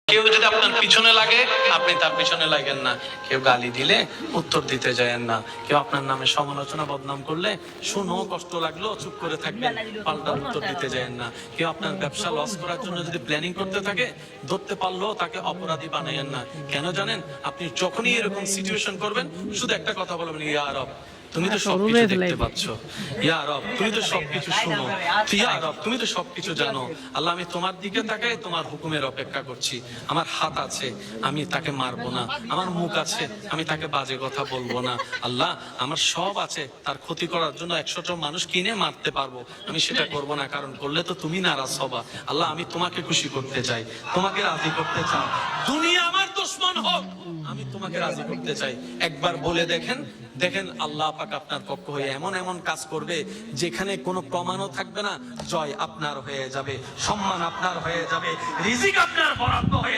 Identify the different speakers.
Speaker 1: কেউ যদি আপনার পিছনে লাগে আপনি তার পিছনে লাগেন না, কেউ গালি দিলে উত্তর দিতে যায়েন না, কেউ আপনার নামে সমালোচনা বদনাম করলে শুনো কষ্ট লাগলো চুপ করে থাকবেন, পাল্টা উত্তর দিতে যায়েন না। কেউ আপনার ব্যবসা লস করার জন্য যদি প্ল্যানিং করতে থাকে ধরতে পারলেও তাকে অপরাধী বানাইয়েন না। কেন জানেন? আপনি যখনই এরকম সিচুয়েশন করবেন শুধু একটা কথা বলবেন, ইয়া রব তুমি তো সবকিছু দেখতে পাচ্ছ, ইয়া রব তুমি তো সবকিছু শুনো, ইয়া রব তুমি তো সবকিছু জানো। আল্লাহ আমি তোমার দিকে তাকাই তোমার হুকুমের অপেক্ষা করছি। আমার হাত আছে আমি তাকে মারবো না, আমার মুখ আছে আমি তাকে বাজে কথা বলবো না। আল্লাহ আমার সব আছে তার ক্ষতি করার জন্য 100টা মানুষ কিনে মারতে পারবো, আমি সেটা করবো না, কারণ করলে তো তুমি নারাজ হবা। আল্লাহ আমি তোমাকে খুশি করতে চাই, তোমাকে রাজি করতে চাই, দুনিয়া আমার দুশমন হোক আমি তোমাকে রাজি করতে চাই। একবার বলে দেখেন, দেখেন আল্লাহ পাক আপনার পক্ষ হয়ে এমন এমন কাজ করবে যেখানে কোনো প্রমাণও থাকবে না, জয় আপনার হয়ে যাবে, সম্মান আপনার হয়ে যাবে, রিজিক আপনার বরাদ্দ হয়ে যাবে।